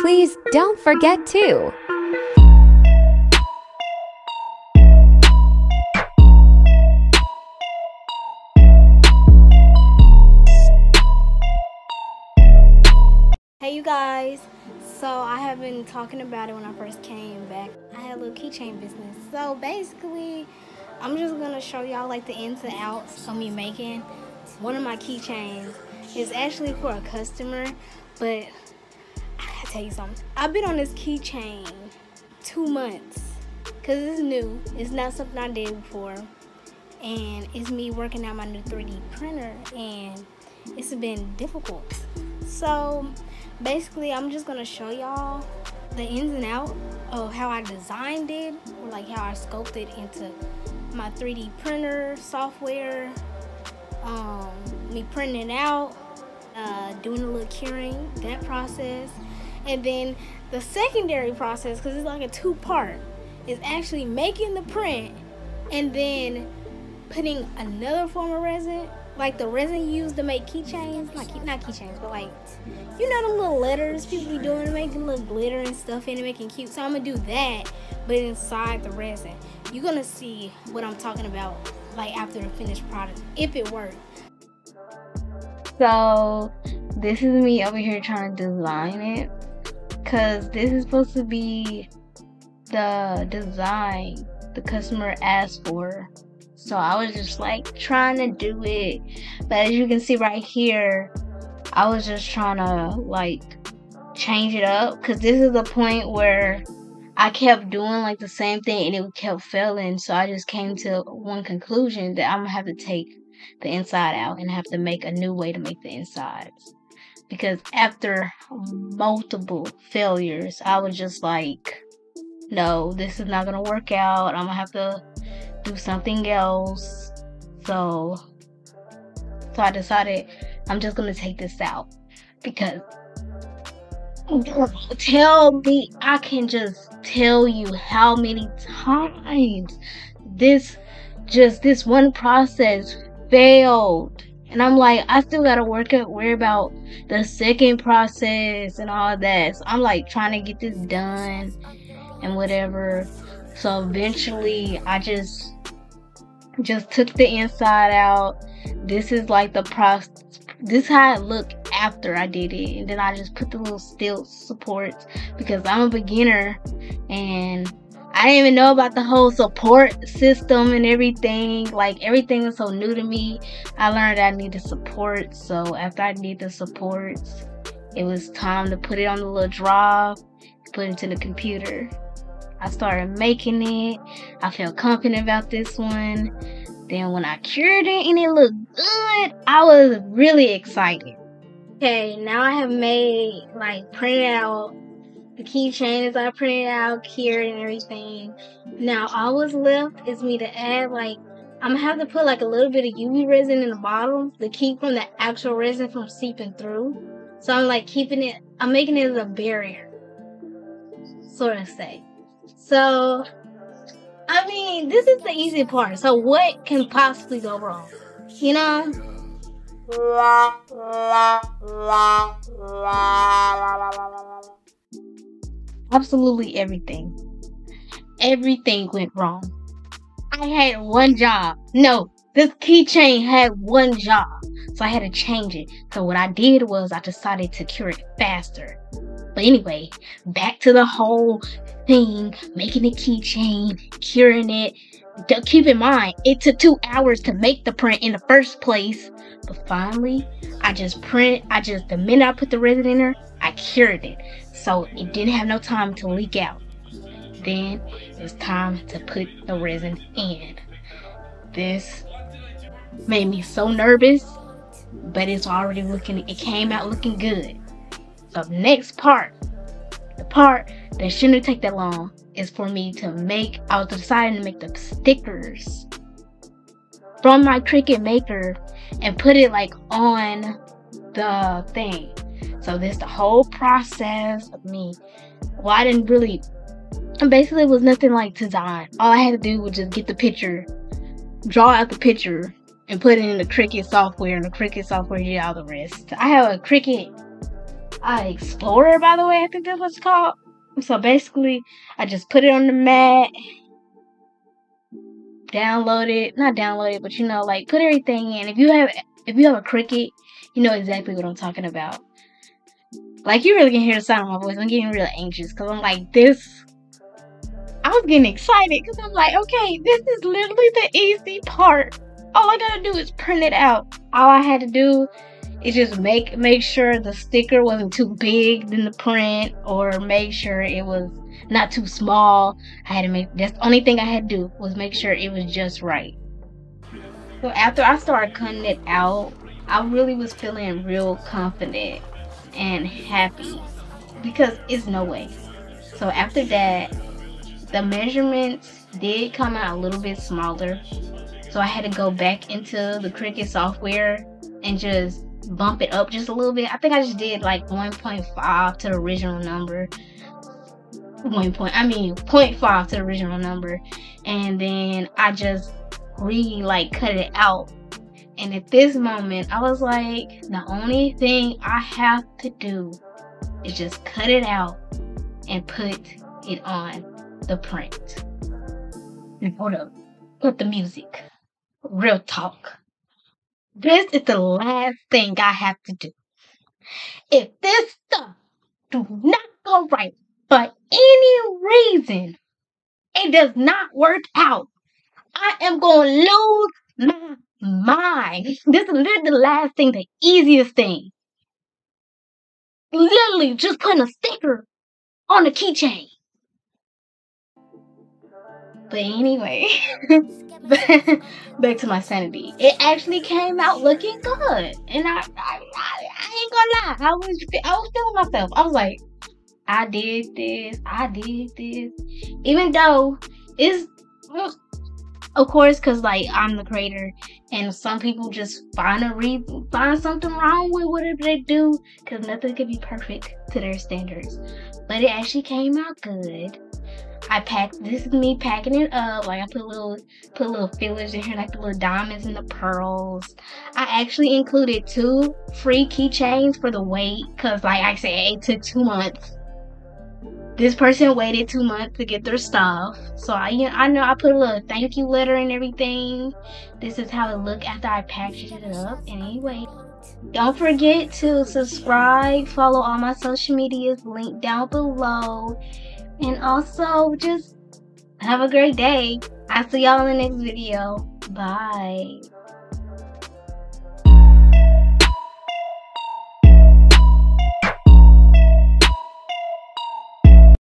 please don't forget to Hey you guys, so I have been talking about it when I first came back. I had a little keychain business. So basically, I'm just gonna show y'all like the ins and outs of me making one of my keychains. It's actually for a customer, but I gotta tell you something. I've been on this keychain 2 months, cause it's new. It's not something I did before. And it's me working out my new 3D printer, and it's been difficult. So basically, I'm just gonna show y'all the ins and outs of how I designed it, or like how I scoped it into my 3D printer software, me printing it out, doing a little curing, that process, and then the secondary process, because it's like a two-part, is actually making the print and then putting another form of resin, like the resin you use to make keychains, not keychains, but like, you know, the little letters people be doing, making little glitter and stuff in it, making cute. So I'm gonna do that, but inside the resin. You're gonna see what I'm talking about, like after the finished product, if it works. So this is me over here trying to design it, cause this is supposed to be the design the customer asked for. So I was just like trying to do it, but as you can see right here, I was just trying to like change it up, because this is the point where I kept doing like the same thing and it kept failing. So I just came to one conclusion, that I'm gonna have to take the inside out and have to make a new way to make the insides, because after multiple failures, I was just like, no, this is not gonna work out. I'm gonna have to do something else. So I decided I'm just gonna take this out, because tell me, I can just tell you how many times this one process failed, and I'm like, I still gotta worry about the second process and all that. So I'm like trying to get this done and whatever. So eventually I just took the inside out. This is like the process. This is how it looked after I did it. And then I just put the little steel supports, because I'm a beginner and I didn't even know about the whole support system and everything. Like, everything was so new to me. I learned I needed support. So after I did the supports, it was time to put it on the little drive, put it into the computer. I started making it. I felt confident about this one. Then when I cured it and it looked good, I was really excited. Okay, now I have made, like, printed out the keychain as I printed out, cured and everything. Now all what's left is me to add, like, I'm gonna have to put like a little bit of UV resin in the bottom to keep from the actual resin from seeping through. So I'm like I'm making it as a barrier, sort of say. So, I mean, this is the easy part. So what can possibly go wrong? You know? Absolutely everything. Everything went wrong. I had one job. No, this keychain had one job. So I had to change it. So what I did was I decided to cure it faster. But anyway, back to the whole thing, making a keychain, curing it. Keep in mind, it took 2 hours to make the print in the first place. But finally, the minute I put the resin in there, I cured it. So it didn't have no time to leak out. Then it was time to put the resin in. This made me so nervous, but it came out looking good. So the next part, the part that shouldn't take that long, is for me to make, I was deciding to make the stickers from my Cricut maker and put it like on the thing. So this the whole process of me. Well, I didn't really, basically it was nothing like design. All I had to do was just get the picture, draw out the picture, and put it in the Cricut software, and the Cricut software did all the rest. I have a Cricut Explorer, by the way, I think that's what it's called. So basically, I just put it on the mat, download it, not download it, but you know, like put everything in. If you have a Cricut, you know exactly what I'm talking about. Like, you really can hear the sound of my voice. I'm getting real anxious because I'm like, I was getting excited because I'm like, okay, this is literally the easy part. All I gotta do is print it out. All I had to do is just make sure the sticker wasn't too big than the print, or make sure it was not too small. That's the only thing I had to do, was make sure it was just right. So after I started cutting it out, I really was feeling real confident and happy because it's no way. So after that, the measurements did come out a little bit smaller. So I had to go back into the Cricut software and just bump it up just a little bit. I think I just did like 1.5 to the original number. 0.5 to the original number. And then I just cut it out. And at this moment, I was like, the only thing I have to do is just cut it out and put it on the print. And hold up, put the music. Real talk. This is the last thing I have to do. If this stuff do not go right for any reason, it does not work out, I am going to lose my mind. This is literally the last thing, the easiest thing. Literally just putting a sticker on the keychain. But anyway, back to my sanity. It actually came out looking good, and I ain't gonna lie. I was feeling myself. I was like, I did this. Even though it's, of course, cause like I'm the creator, and some people just find something wrong with whatever they do, cause nothing could be perfect to their standards. But it actually came out good. This is me packing it up. Like, I put little fillers in here, like the little diamonds and the pearls. I actually included 2 free keychains for the wait, cause like I said, it took 2 months. This person waited 2 months to get their stuff. So I know I put a little thank you letter and everything. This is how it looked after I packaged it up. Anyway, don't forget to subscribe, follow all my social medias linked down below. And also, just have a great day. I'll see y'all in the next video. Bye.